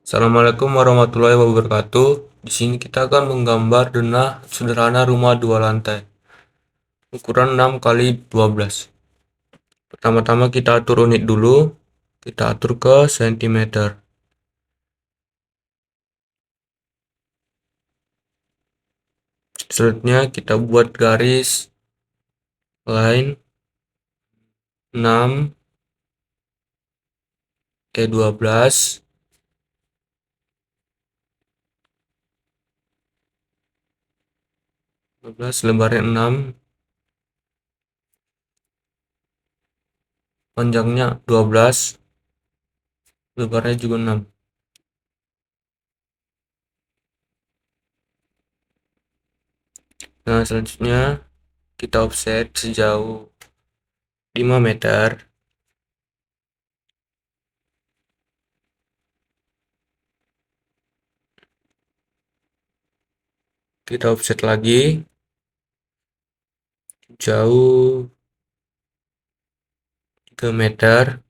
Assalamualaikum warahmatullahi wabarakatuh. Di sini kita akan menggambar denah sederhana rumah 2 lantai, ukuran 6 kali 12. Pertama-tama kita atur unit dulu, kita atur ke sentimeter. Selanjutnya kita buat garis line 6 12, 12 lebarnya 6, panjangnya 12, lebarnya juga 6. Nah, selanjutnya kita offset sejauh 5 meter. Kita offset lagi jauh 3 meter.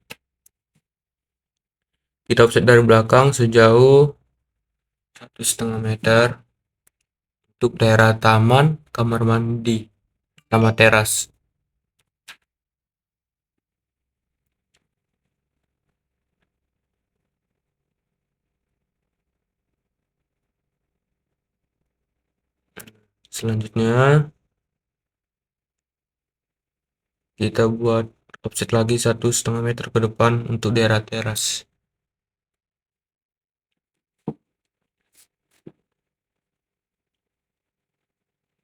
Kita offset dari belakang sejauh 1,5 meter untuk daerah taman, kamar mandi, sama teras. Selanjutnya kita buat offset lagi 1,5 meter ke depan untuk daerah teras.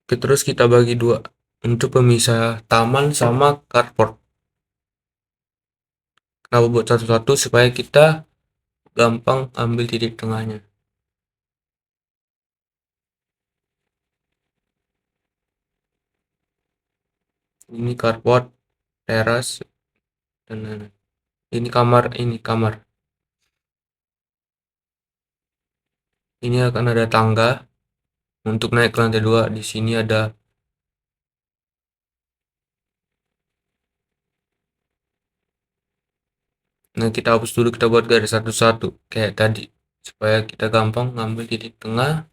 Oke, terus kita bagi dua untuk pemisah taman sama carport. Kenapa buat satu-satu? Supaya kita gampang ambil titik tengahnya. Ini carport, teras, dan lain-lain. Ini kamar, ini kamar. Ini akan ada tangga untuk naik ke lantai 2. Di sini ada. Nah, kita hapus dulu, kita buat garis satu-satu kayak tadi supaya kita gampang ngambil titik tengah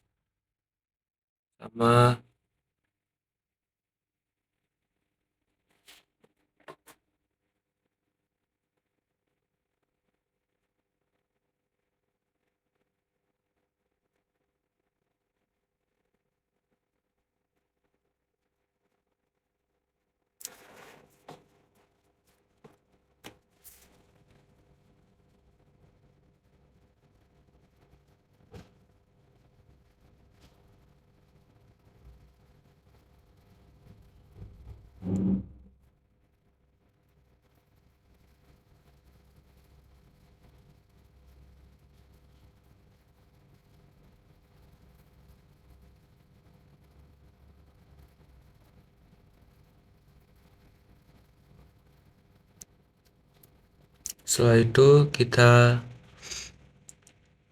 sama. Setelah itu kita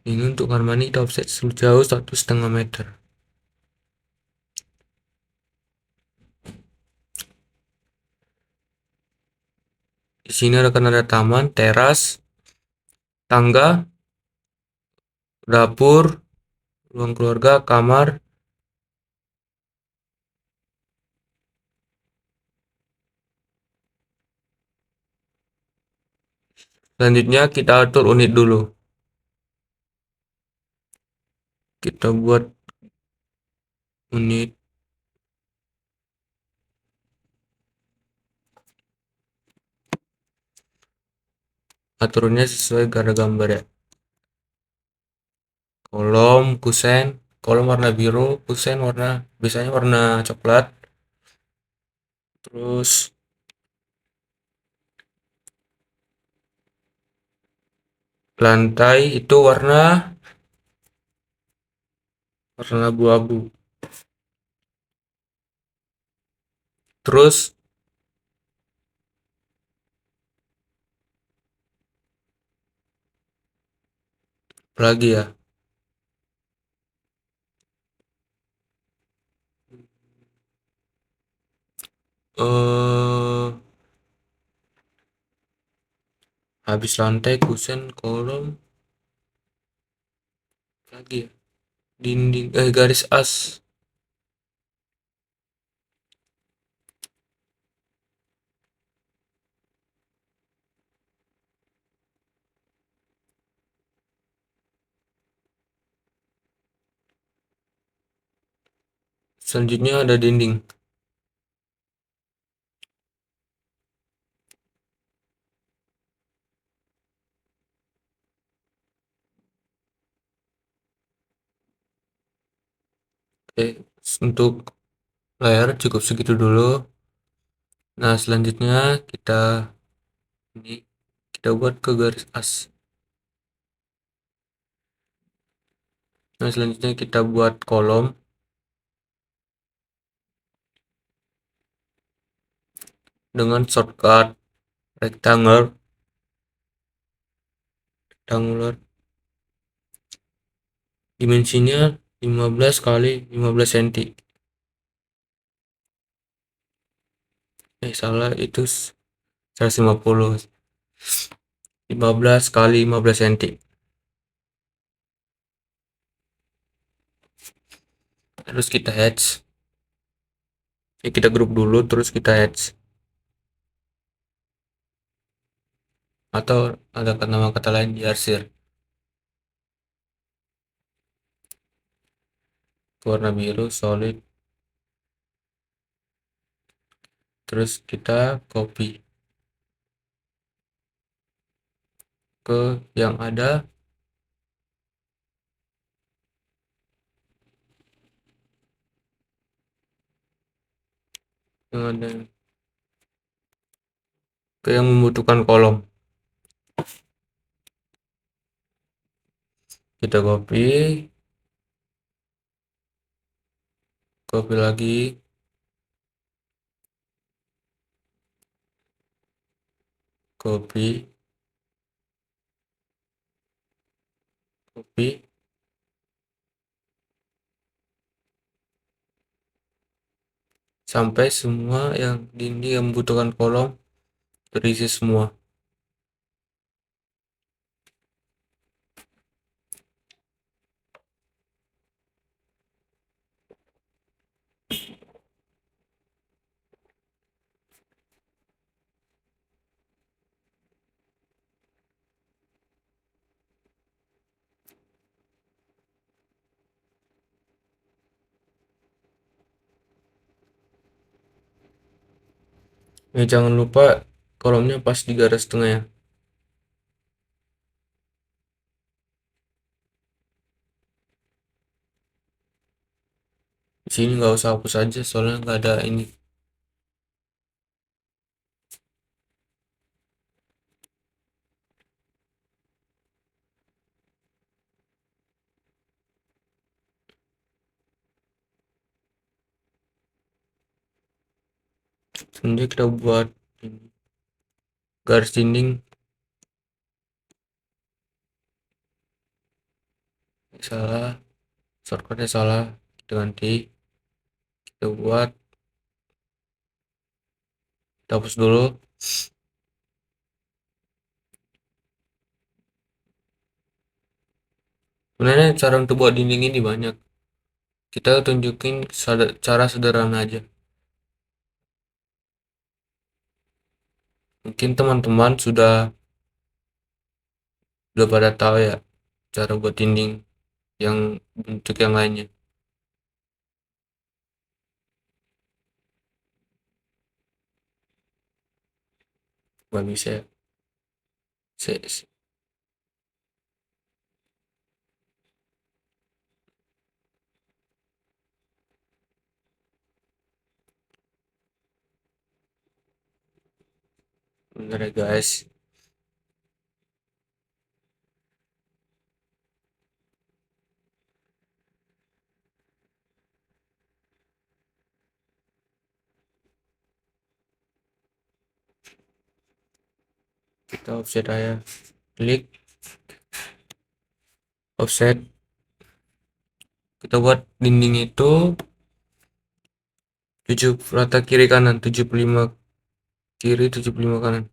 ini untuk kamar mandi kita offset sejauh 1,5 meter. Di sini akan ada taman, teras, tangga, dapur, ruang keluarga, kamar. Selanjutnya kita atur unit dulu. Kita buat unit aturnya sesuai gambar ya. Kolom, kusen, kolom warna biru, kusen warna biasanya warna coklat. Terus lantai itu warna abu-abu. Terus lagi ya. eh Habis lantai, kusen, kolom. lagi ya, dinding garis as. Selanjutnya ada dinding. Oke, untuk layar cukup segitu dulu. Nah, selanjutnya ini kita buat ke garis as. Nah, selanjutnya kita buat kolom dengan shortcut rectangle, rectangular. Dimensinya 15 kali 15 cm. Salah, itu 150. 15 kali 15 cm. Terus kita hatch. Kita grup dulu terus kita hatch. Atau ada nama kata lain diarsir. Warna biru solid. Terus kita copy ke yang ada yang ada ke yang membutuhkan kolom. Kita copy lagi, copy, copy, sampai semua yang dinding yang membutuhkan kolom terisi semua. Jangan lupa kolomnya pas di garis tengah ya. Di sini nggak usah hapus aja soalnya nggak ada ini. Nanti kita buat garis dinding. Salah, shortcutnya salah, kita ganti. Kita buat, kita hapus dulu. Sebenarnya cara untuk buat dinding ini banyak. Kita tunjukin cara sederhana aja. Mungkin teman-teman sudah pada tahu ya cara buat dinding yang bentuk yang lainnya. Nggak bisa ya. Bener ya guys. Kita offset aja. Klik offset. Kita buat dinding itu 7 rata kiri kanan, 75 kiri, 75 kanan.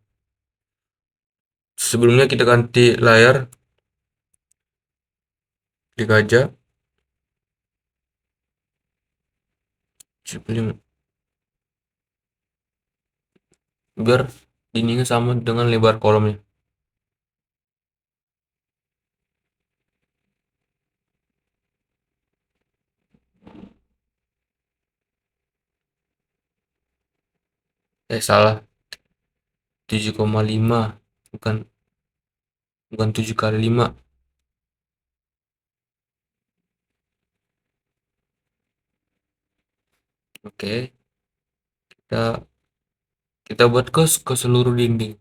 Sebelumnya kita ganti layar. di kaca 75, biar dindingnya sama dengan lebar kolomnya. Salah, 7,5, bukan bukan 7 kali 5. Oke, kita kita buat ke seluruh dinding.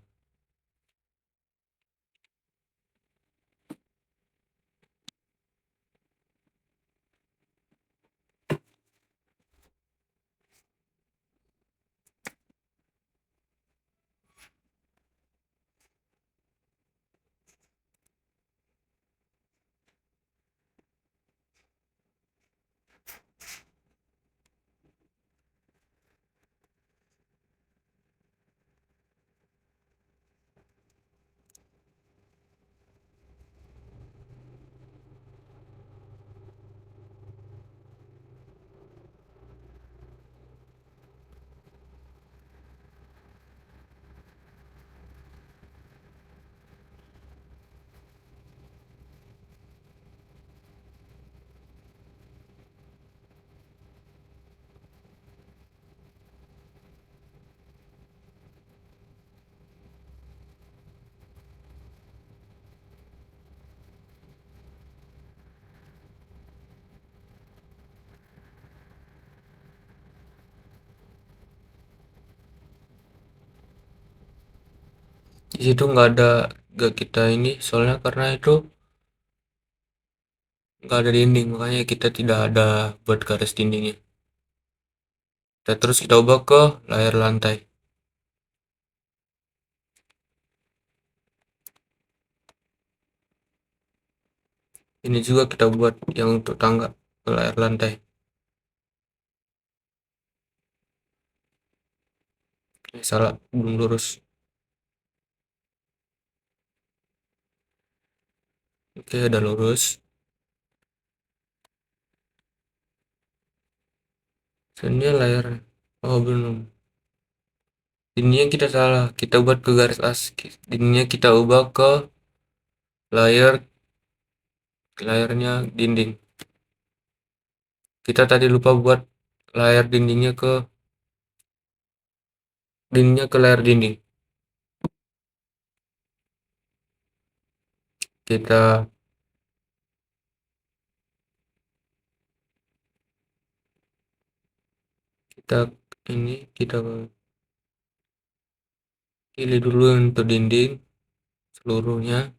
Di situ nggak kita ini, soalnya karena itu nggak ada dinding, makanya kita tidak ada buat garis dindingnya. Terus kita ubah ke layar lantai. Ini juga kita buat yang untuk tangga ke layar lantai. Salah, belum lurus. Oke, udah lurus. Ini layar. Oh, belum. Ininya kita salah. Kita buat ke garis as. Ininya kita ubah ke layarnya dinding. Kita tadi lupa buat layar dindingnya ke layar dinding. Kita kita kita pilih dulu untuk dinding seluruhnya.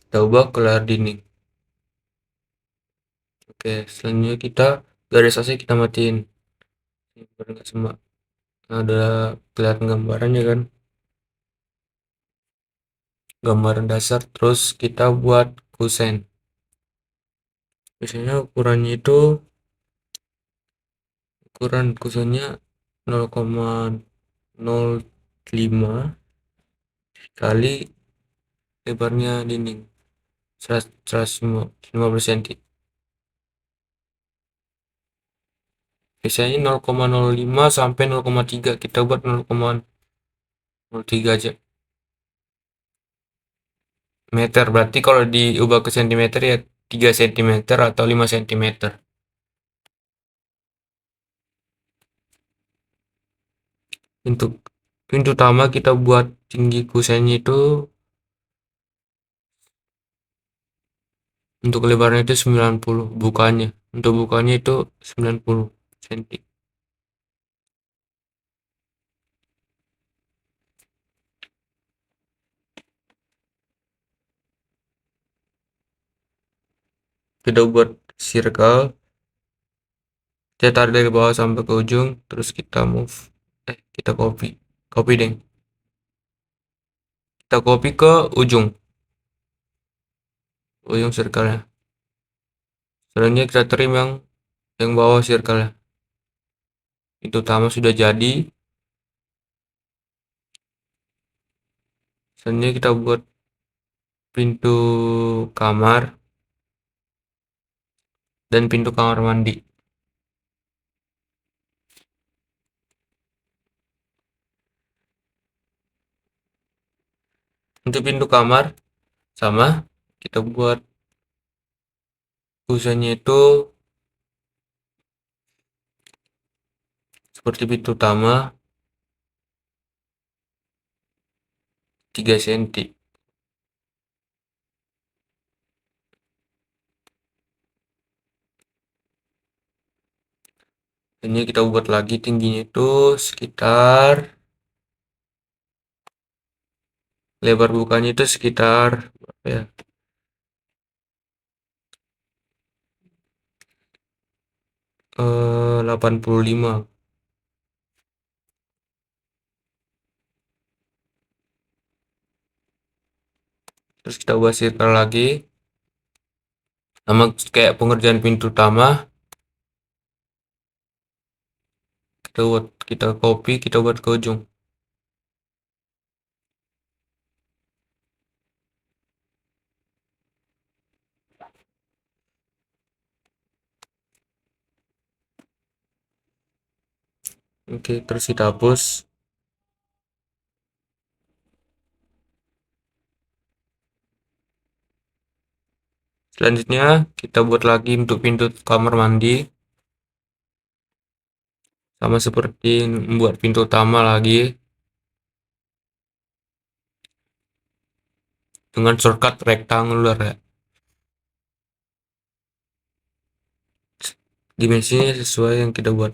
Kita ubah ke layar dinding. Oke, selanjutnya kita garis AC kita matiin. Biar nggak semua ada kelihatan gambarannya kan. Gambaran dasar, terus kita buat kusen. Biasanya ukuran kusennya 0,05 kali lebarnya dinding 150 cm. Biasanya 0,05 sampai 0,3, kita buat 0,03 aja. Meter berarti kalau diubah ke sentimeter ya 3 cm atau 5 cm. Untuk pintu utama kita buat tinggi kusennya itu, untuk lebarnya itu 90, bukanya. Untuk bukanya itu 90 cm. Kita buat circle, kita tarik dari bawah sampai ke ujung, terus kita move, kita copy, copy deh, kita copy ke ujung, ujung circle-nya. Selanjutnya kita trim yang bawah circle-nya. Pintu utama sudah jadi. Selanjutnya kita buat pintu kamar dan pintu kamar mandi. Untuk pintu kamar sama, kita buat usahanya itu seperti pintu utama 3 cm. Ini kita buat lagi tingginya itu sekitar, lebar bukanya itu sekitar berapa ya? 85. Terus kita buat circle lagi sama kayak pengerjaan pintu utama. Kita copy, kita buat ke ujung. Oke, terus kita hapus. Selanjutnya kita buat lagi untuk pintu kamar mandi, sama seperti membuat pintu utama lagi dengan shortcut rectangular ya. Dimensinya sesuai yang kita buat.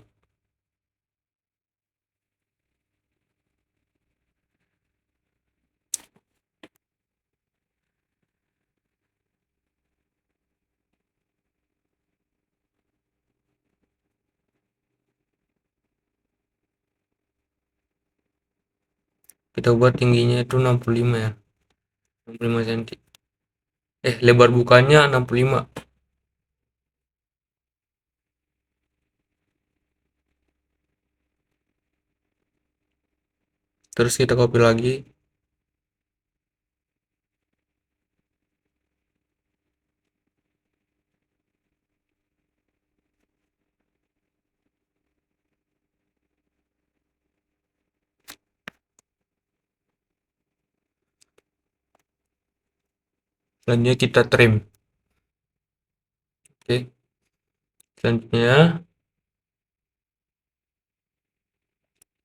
Kita buat tingginya itu 65 ya. 65 cm. Lebar bukanya 65. Terus kita copy lagi. Selanjutnya kita trim. Oke. Selanjutnya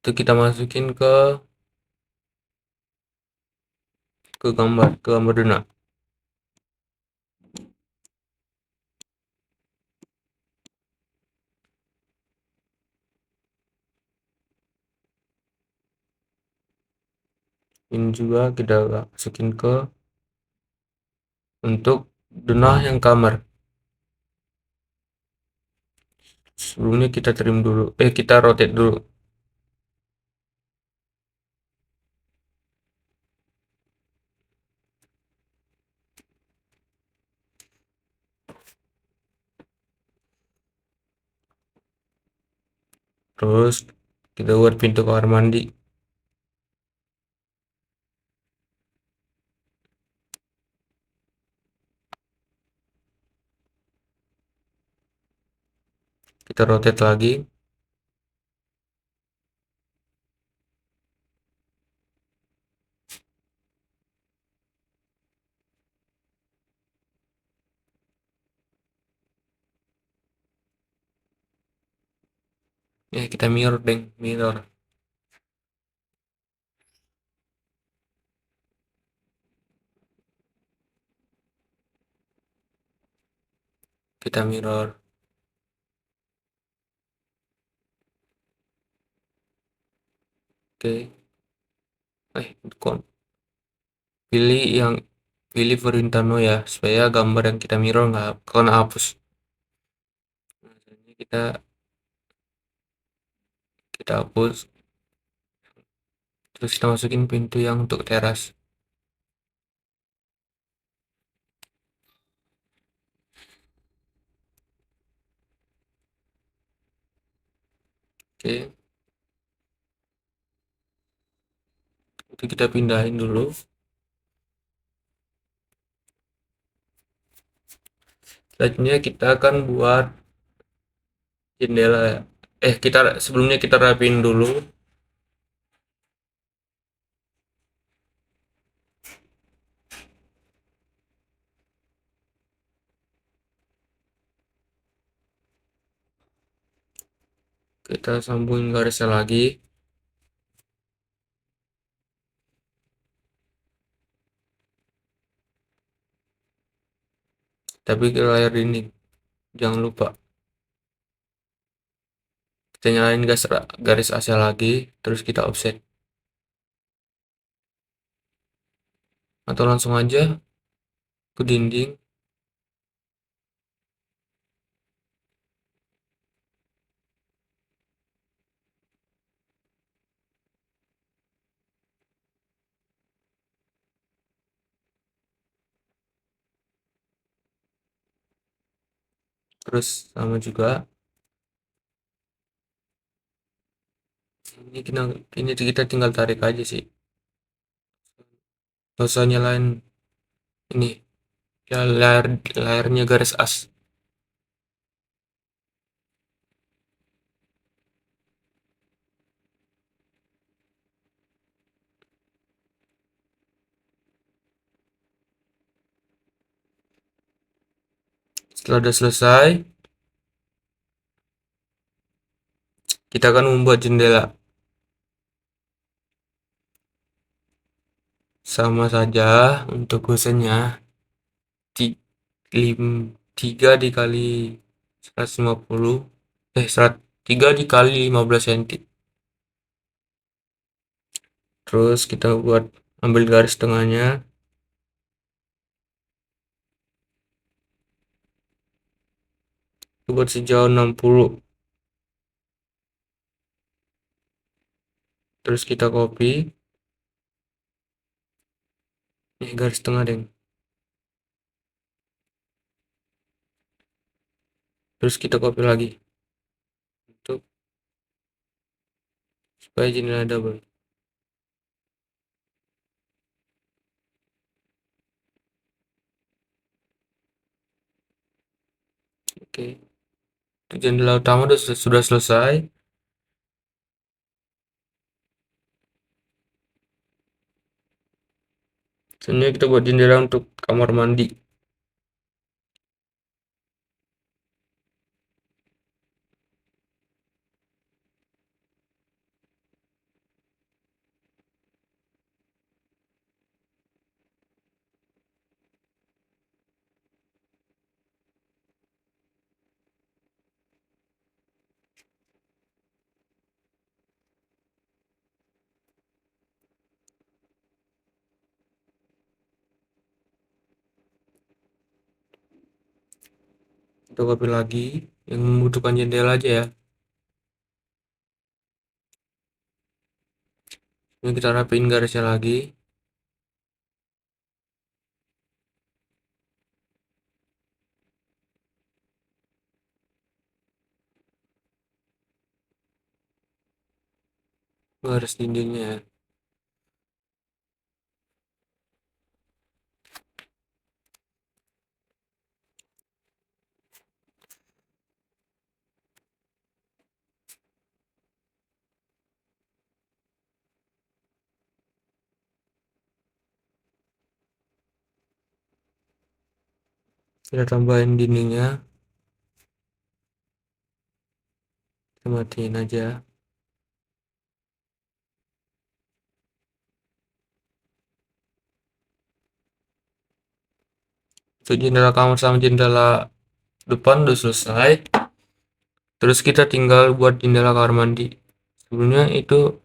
itu kita masukin ke gambar dona. Ini juga kita masukin ke untuk denah yang kamar. Sebelumnya kita trim dulu, kita rotate dulu. Terus kita buat pintu kamar mandi. Kita rotate lagi. Kita mirror deng, mirror. Kita mirror. Oke. Kon pilih yang pilih perintah no ya, supaya gambar yang kita mirror nggak kena hapus. Nah, ini kita hapus, terus kita masukin pintu yang untuk teras. Oke, itu kita pindahin dulu. Selanjutnya kita akan buat jendela ya. Kita sebelumnya kita rapiin dulu. Kita sambungin garisnya lagi. Tapi ke layar dinding. Jangan lupa. Kita nyalain garis AC lagi, terus kita offset. Atau langsung aja ke dinding. Terus sama juga. Ini kita tinggal tarik aja sih. Nggak usah nyalain ini. Ya layarnya garis as. Setelah udah selesai, kita akan membuat jendela. Sama saja untuk gusennya. 3 dikali 150. 3 dikali 15 cm. Terus kita ambil garis tengahnya. Buat sejauh 60. Terus kita copy. Nih garis tengah deng. Terus kita copy lagi. Untuk supaya jendela double. Oke. Jendela utama sudah selesai. Selanjutnya kita buat jendela untuk kamar mandi. Kita copy lagi yang membutuhkan jendela aja ya. Ini kita rapiin garisnya lagi. Garis dindingnya ya. Kita tambahin dindingnya. Kita matiin aja. Untuk jendela kamar sama jendela depan udah selesai. Terus kita tinggal buat jendela kamar mandi. Sebelumnya itu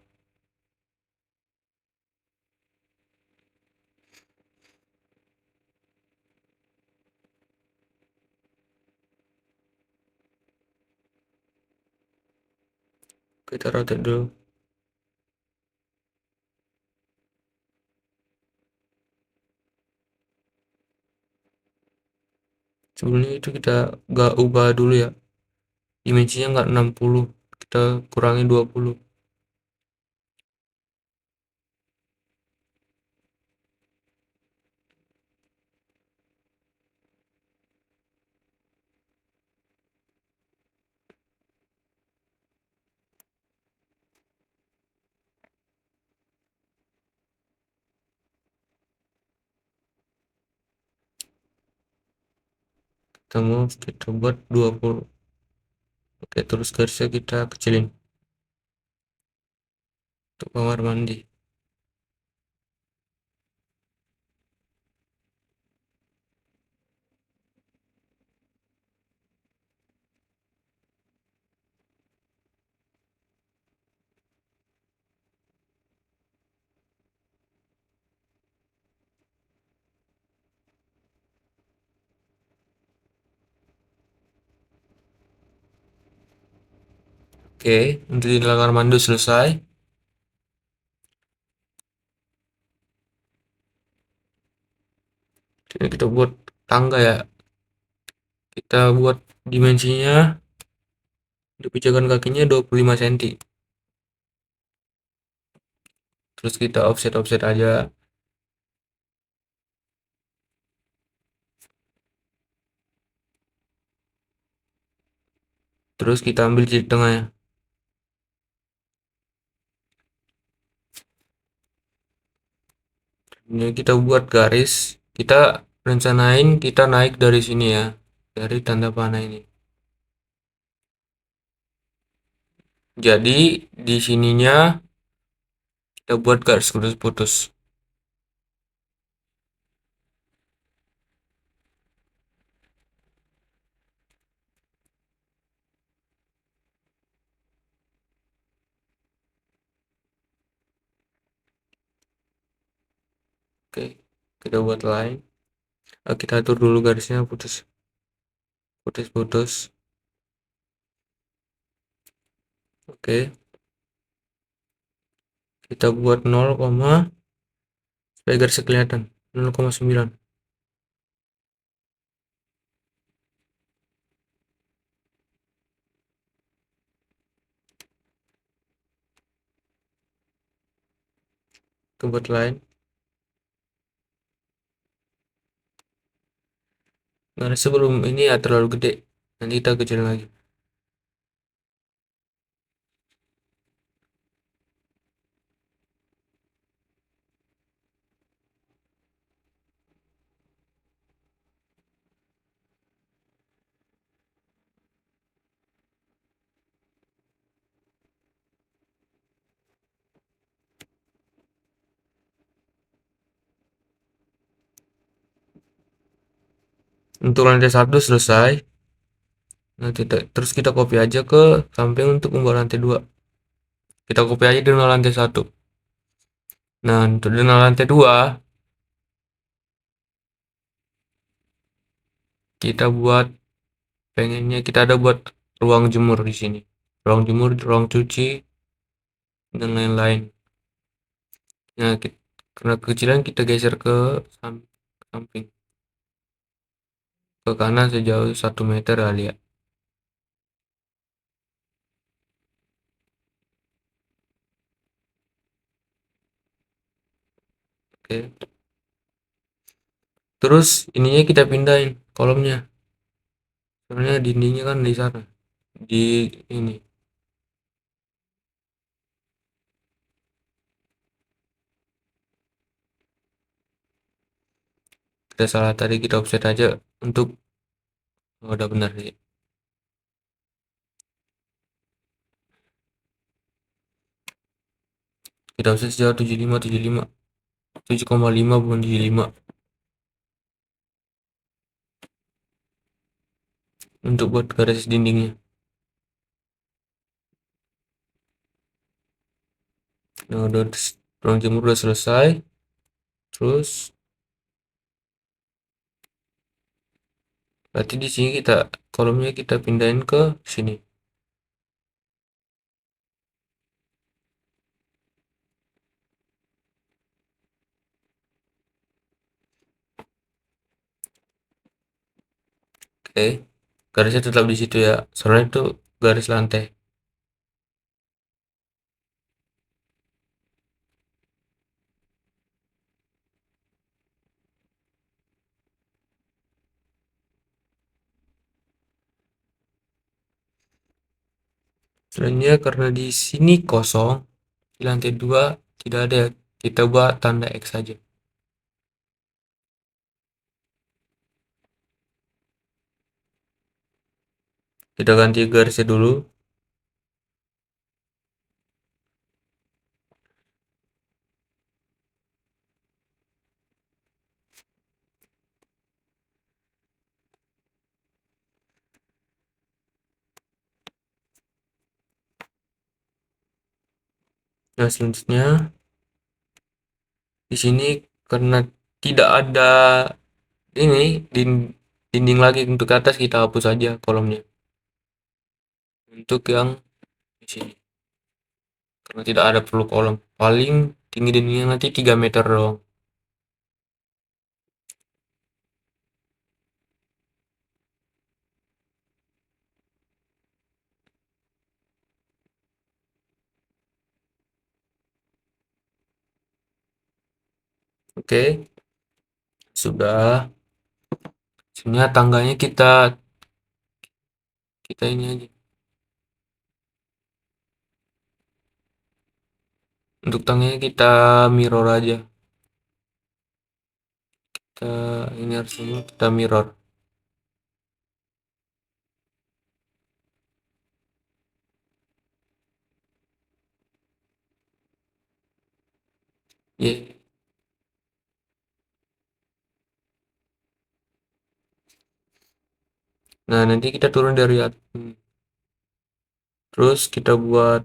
Kita rotate dulu. Sebelumnya itu kita gak ubah dulu ya, dimensinya nggak 60, kita kurangi 20. Kita buat 20. Oke, terus garisnya kita kecilin untuk kamar mandi. Oke, untuk di kamar mandi selesai. Ini kita buat tangga ya. Kita buat dimensinya di pijakan kakinya 25 cm. Terus kita offset aja. Terus kita ambil titik tengahnya. Ini kita buat garis. Kita rencanain kita naik dari sini ya, dari tanda panah ini. Jadi di sininya kita buat garis putus-putus. Oke, kita buat line. Kita atur dulu garisnya putus-putus. Oke, kita buat 0, supaya garisnya kelihatan. 0,9. Kita buat line. Garisnya sebelum ini ya terlalu gede. Nanti kita kecil lagi. Untuk lantai 1 selesai. Nah, terus kita copy aja ke samping untuk membuat lantai 2. Kita copy aja di lantai 1. Nah, untuk di lantai 2 kita buat pengennya kita ada buat ruang jemur di sini. Ruang jemur, ruang cuci dan lain-lain. Nah, karena kekecilan kita geser ke samping. Ke kanan sejauh 1 meter kali ya. Oke. Terus ininya kita pindahin kolomnya. Sebenarnya dindingnya kan di sana. Di ini. Kita salah tadi, kita offset aja untuk udah benar sih. Kita offset sejauh 75 75. 7,5 bukan 75 untuk buat garis dindingnya. Nah, udah ruang jemur udah selesai. Terus berarti di sini kita kolomnya kita pindahin ke sini. Oke, garisnya tetap di situ ya, soalnya itu garis lantai. Selanjutnya karena di sini kosong, di lantai 2 tidak ada ya, kita buat tanda X saja. Kita ganti garisnya dulu. Nah, selanjutnya di sini karena tidak ada ini dinding lagi untuk ke atas, kita hapus saja kolomnya. Untuk yang di sini karena tidak ada perlu kolom. Paling tinggi dindingnya nanti 3 meter doang. Oke, sudah. Sebenarnya tangganya kita kita ini aja. Untuk tangganya kita mirror aja. Kita ini harus semua kita mirror. Ya. Nah, nanti kita turun dari terus kita buat,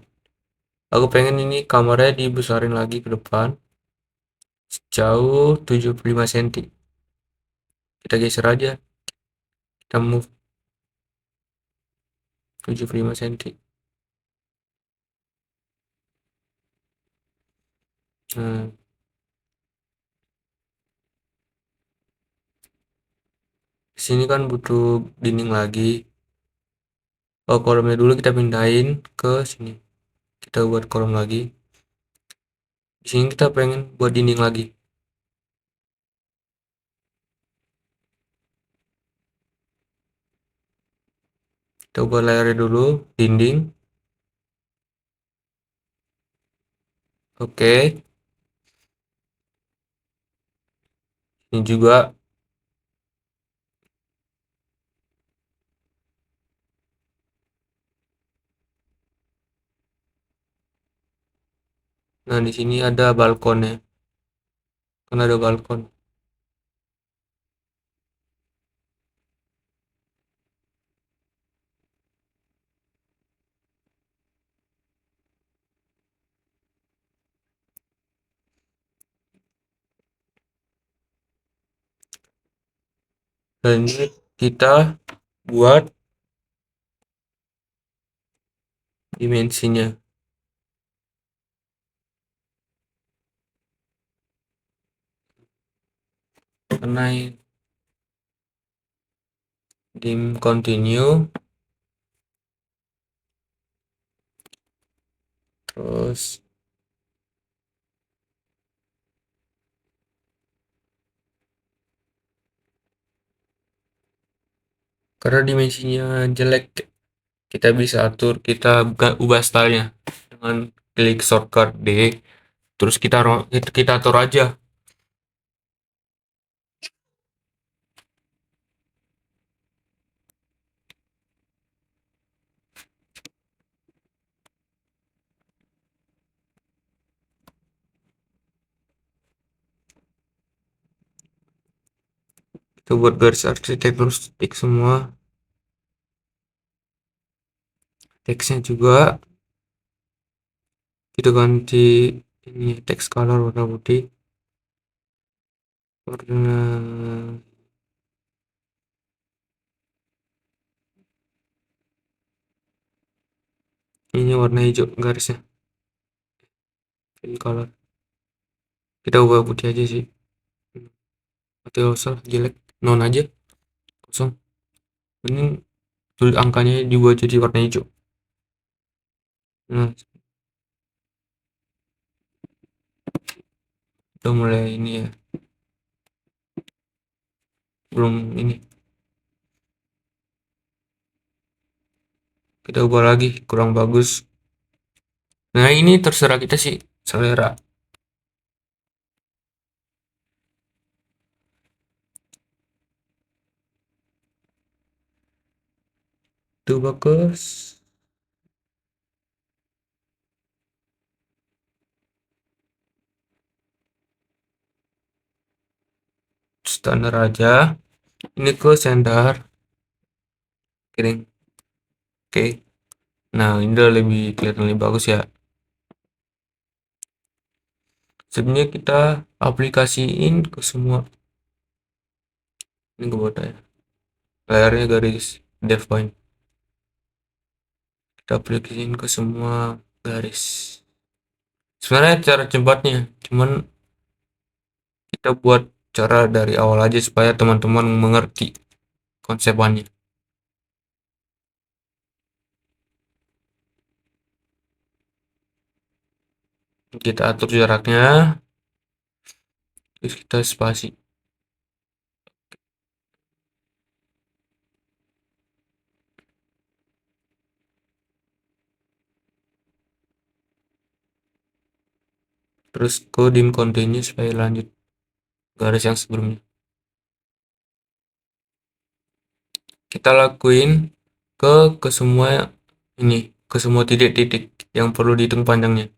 aku pengen ini kamarnya dibesarin lagi ke depan sejauh 75 cm. Kita geser aja, kita move 75 cm. Nah, di sini kan butuh dinding lagi. Oh, kolomnya dulu kita pindahin ke sini. Kita buat kolom lagi. Di sini kita pengen buat dinding lagi. Kita buat layarnya dulu, dinding. Oke, ini juga. Nah, di sini ada balkonnya. Kan ada balkon. Dan ini kita buat dimensinya. Karena dim continue, terus karena dimensinya jelek, kita bisa atur, kita ubah stylenya dengan klik shortcut D, terus kita atur aja. Kita buat garis arsitektur stick semua, teksnya juga kita ganti ini teks color warna putih, warna ini warna hijau garisnya, fill color kita ubah putih aja sih, atau usah jelek, non aja kosong. Ini tulis angkanya dibuat jadi warna hijau. Nah, udah mulai ini ya, belum ini. Kita ubah lagi, kurang bagus. Nah, ini terserah kita sih, selera. Itu bagus. Standar aja. Ini ke sender, kirim. Oke. Nah, ini udah lebih kelihatan lebih bagus ya. Sebenarnya kita aplikasiin ke semua. Ini gue buat ya. Layarnya garis define. Kita aplikasiin ke semua garis. Sebenarnya cara cepatnya, cuman kita buat cara dari awal aja supaya teman-teman mengerti konsepannya. Kita atur jaraknya, terus kita spasi. Terus ke dim continue supaya lanjut garis yang sebelumnya. Kita lakuin ke semua ini, ke semua titik-titik yang perlu dihitung panjangnya.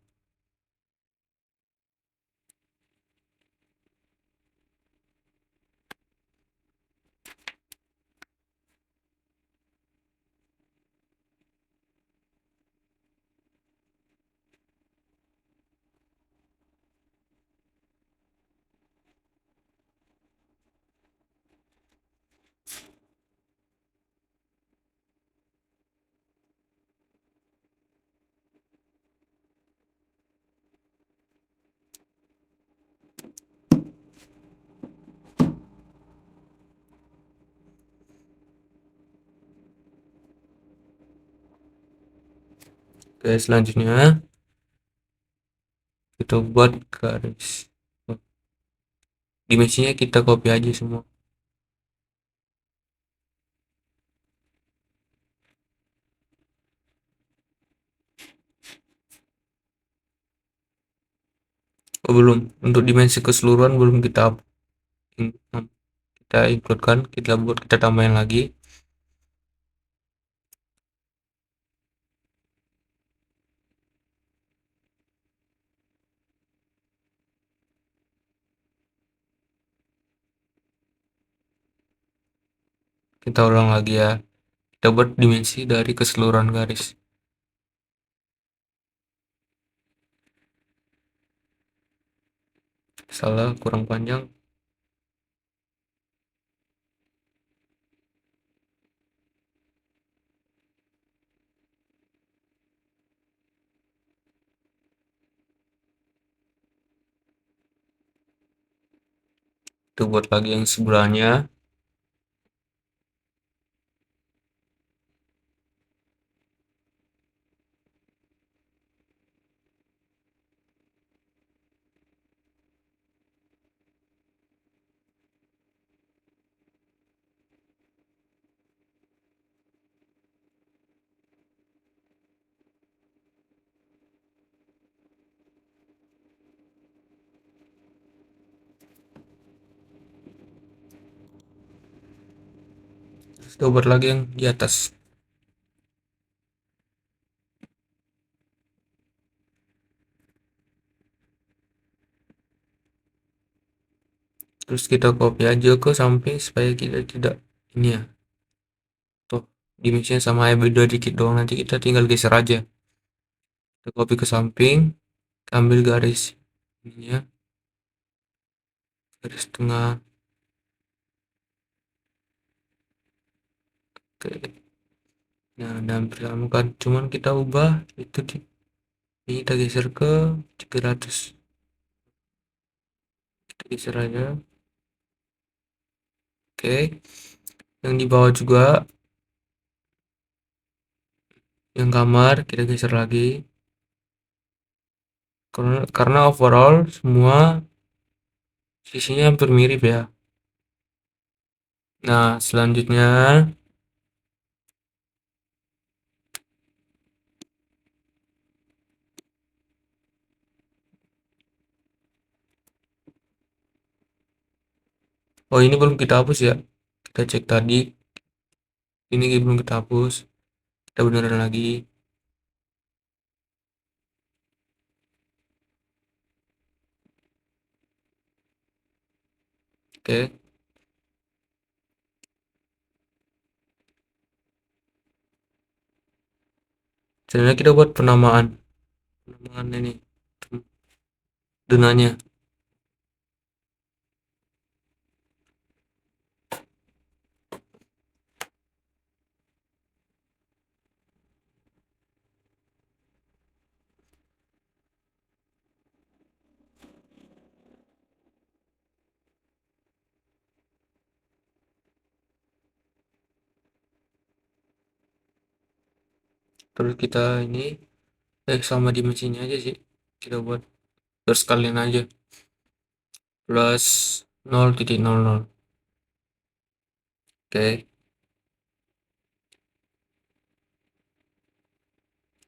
Oke, selanjutnya kita buat garis. Dimensinya kita copy aja semua. Oh, belum. Untuk dimensi keseluruhan belum kita include kan, kita tambahin lagi. Kita ulang lagi ya. Kita buat dimensi dari keseluruhan garis. Salah, kurang panjang. Kita buat lagi yang sebelahnya. Terus kita buat lagi yang di atas. Terus kita copy aja ke samping supaya kita tidak ini ya. Tuh, dimensinya sama ya, beda dikit doang, nanti kita tinggal geser aja. Kita copy ke samping, ambil garis ini ya, garis tengah. Oke. Nah, dan bersama kan cuman kita ubah itu ini kita geser ke 300. Kita geser aja. Oke. Yang di bawah juga Yang kamar kita geser lagi karena overall semua sisinya hampir mirip ya. Nah, selanjutnya oh ini belum kita hapus ya. Kita cek tadi, ini belum kita hapus. Kita beneran lagi. Oke. Selanjutnya kita buat penamaan. Penamaan ini donanya. Terus kita ini sama dimensinya aja sih. Kita buat terus kalian aja. Plus 0,00. Oke.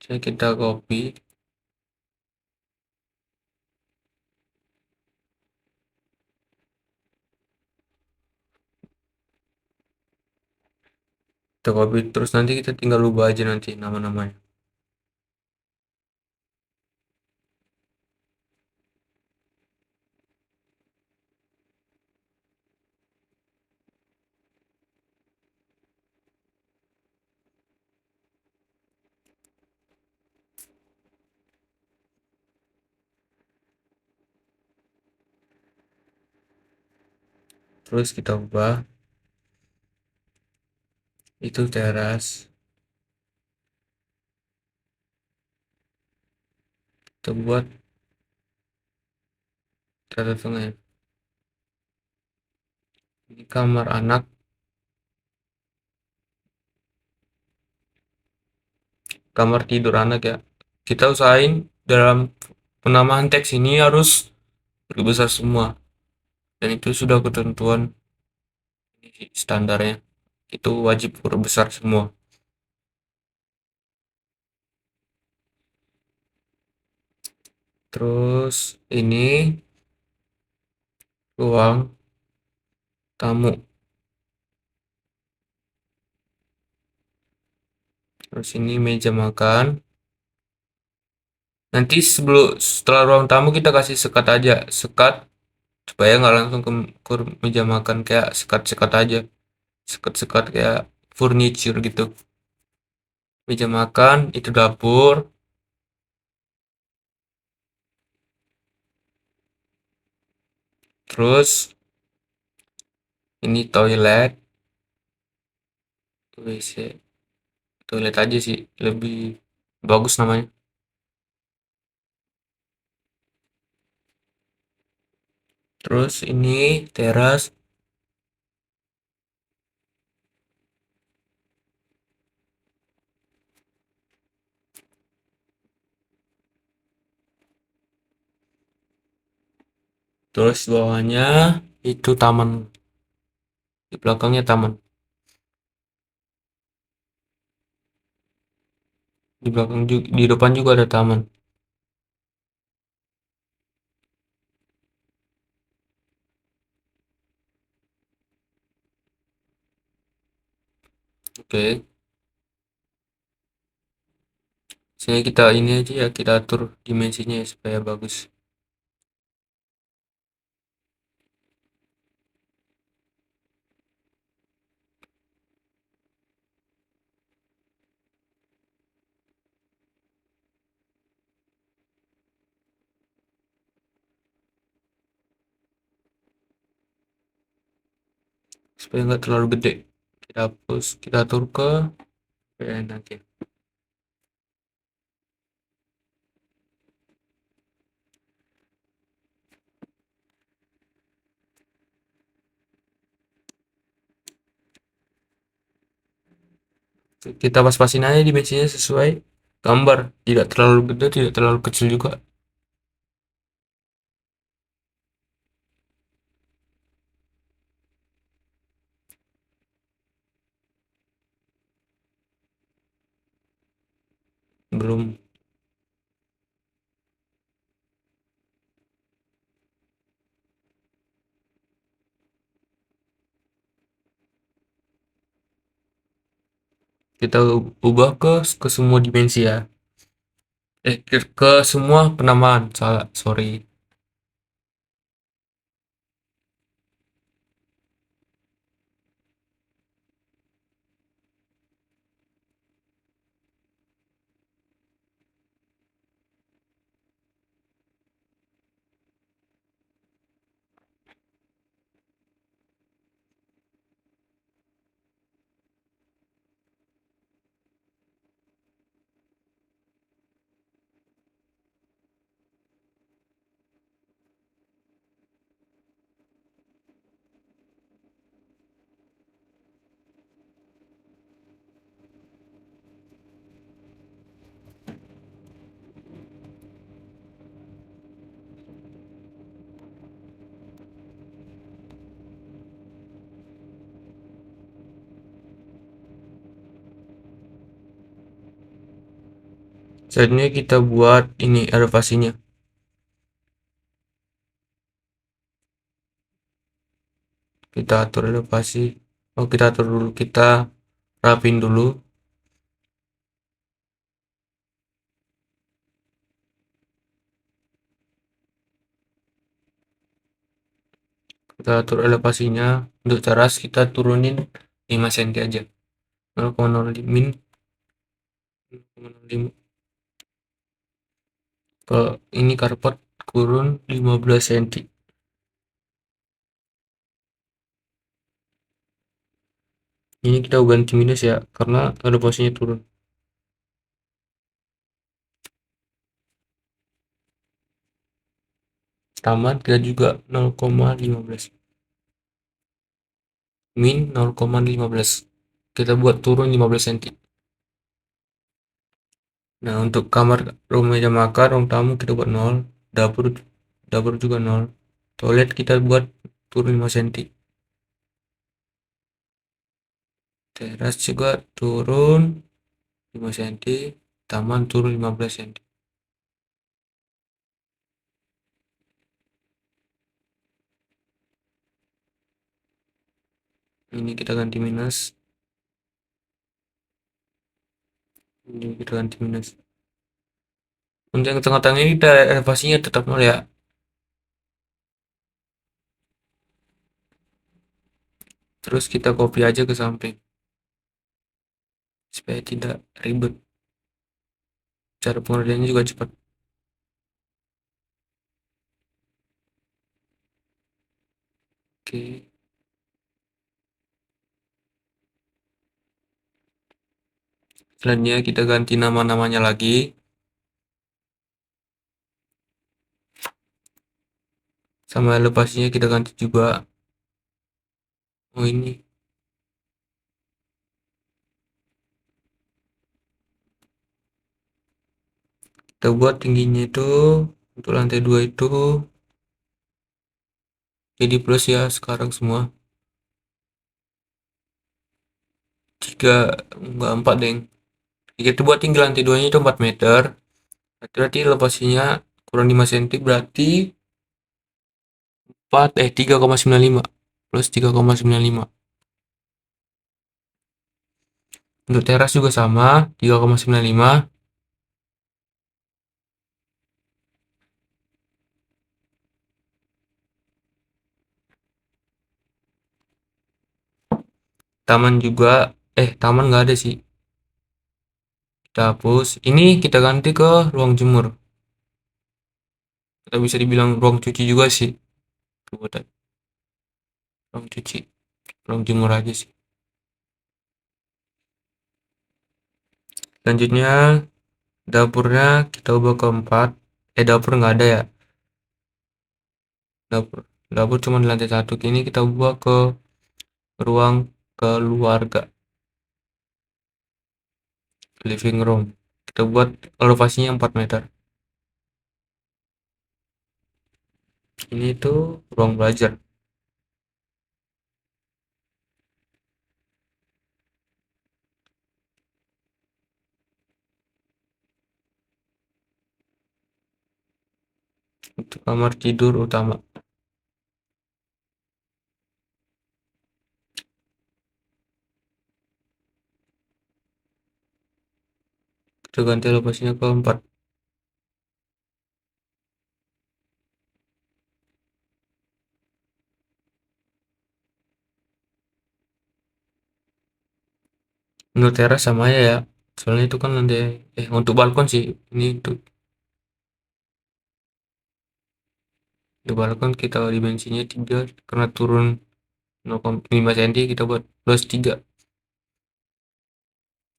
Jadi kita copy. Kita copy terus nanti kita tinggal ubah aja nanti nama-namanya. Terus kita ubah itu teras. Kita buat tata tengah ya. Ini kamar anak. Kamar tidur anak ya. Kita usahain dalam penamaan teks ini harus lebih besar semua. Dan itu sudah ketentuan standarnya. Itu wajib huruf besar semua. Terus ini ruang tamu. Terus ini meja makan. Nanti setelah ruang tamu kita kasih sekat aja, sekat supaya nggak langsung ke meja makan kayak sekat-sekat aja, sekat-sekat kayak furniture gitu. Meja makan itu dapur, terus ini toilet, WC, toilet aja sih lebih bagus namanya. Terus ini teras, terus bawahnya itu taman, di belakangnya taman, di belakang juga, di depan juga ada taman. Oke, sini kita ini aja ya, kita atur dimensinya ya, supaya bagus. Supaya nggak terlalu gede. Kita hapus, kita atur ke enak ya. Kita pas-pasin aja dimensinya sesuai gambar, tidak terlalu gede, tidak terlalu kecil juga. Belum. Kita ubah ke semua dimensi ya. Ke semua penamaan, salah, sorry. Selanjutnya kita buat ini elevasinya. Kita atur elevasi. Oh, kita atur dulu, kita rapin dulu. Kita atur elevasinya. Untuk teras kita turunin 5 cm aja. 0,05 min 0,05. Ke ini karpet turun 15 cm. Ini kita ganti minus ya, karena elevasinya turun. Taman kita juga 0,15. Min 0,15. Kita buat turun 15 cm. Nah, untuk kamar, ruang meja makan, ruang tamu kita buat 0. Dapur dapur juga 0. Toilet kita buat turun 5 cm. Teras juga turun 5 cm. Taman turun 15 cm. Ini kita ganti minus. Ini kita ganti minus. Untuk yang tengah-tengah ini kita elevasinya tetap 0 ya. Terus kita copy aja ke samping supaya tidak ribet. Cara pengerjaannya juga cepat. Oke. Selanjutnya kita ganti nama-namanya lagi. Sama elevasinya kita ganti juga. Oh, ini. Kita buat tingginya itu untuk lantai 2 itu jadi plus ya sekarang semua. 3 enggak 4 deng. Kita buat tinggi lantai 2 nya itu 4 meter. Berarti elevasinya kurang 5 cm, berarti 3,95 plus 3,95. Untuk teras juga sama, 3,95. Taman juga, taman nggak ada sih. Kita hapus. Ini kita ganti ke ruang jemur. Kita bisa dibilang ruang cuci juga sih. Ruang cuci, ruang jemur aja sih. Selanjutnya dapurnya kita ubah ke 4. Dapur nggak ada ya. Dapur, dapur cuma di lantai 1. Ini kita ubah ke ruang keluarga. living room. Kita buat elevasinya 4 meter. Ini tuh ruang belajar. Itu kamar tidur utama. Kita ganti elevasinya ke 4. Untuk teras sama ya. Soalnya itu kan nanti untuk balkon sih. Ini untuk di balkon kita dimensinya 3 karena turun 0,5 cm kita buat plus 3.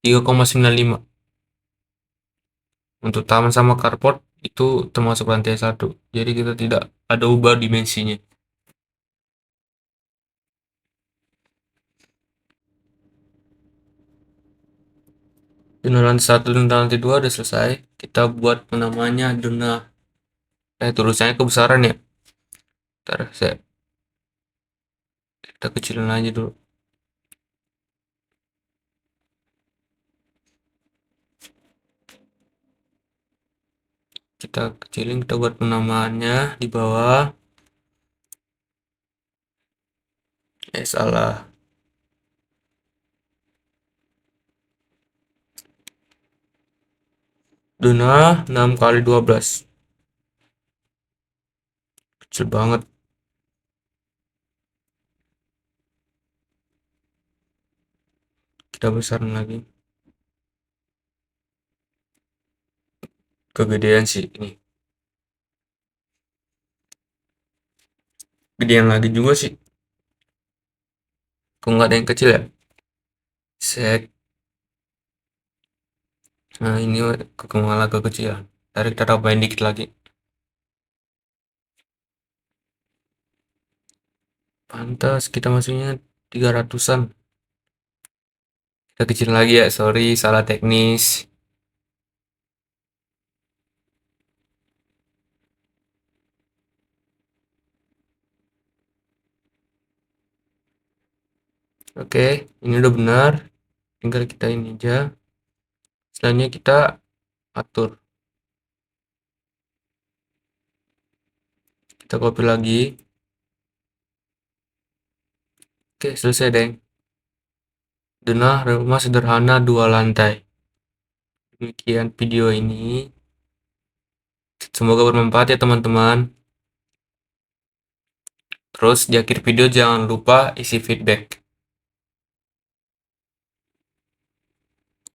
3,95. Untuk taman sama carport itu termasuk lantai 1. Jadi kita tidak ada ubah dimensinya. Zona lantai 1 dan lantai 2 udah selesai. Kita buat namanya zona tulisannya kebesaran ya. Ntar kita kecilin aja dulu. Kita kecilin, kita buat penamaannya di bawah. Salah. Zona 6 kali 12. Kecil banget. Kita besarin lagi. Kegedean sih ini. Gedean lagi juga sih. Kok nggak ada yang kecil ya? Set. Nah ini malah kekecilan. Tarik kita tambahin dikit lagi. Pantas kita masuknya 300-an. Kita kecil lagi ya, sorry salah teknis. Oke, ini udah benar. Tinggal kita ini aja. Selanjutnya kita atur. Kita copy lagi. Oke, selesai deh. Denah rumah sederhana 2 lantai. Demikian video ini. Semoga bermanfaat ya teman-teman. Terus di akhir video jangan lupa isi feedback.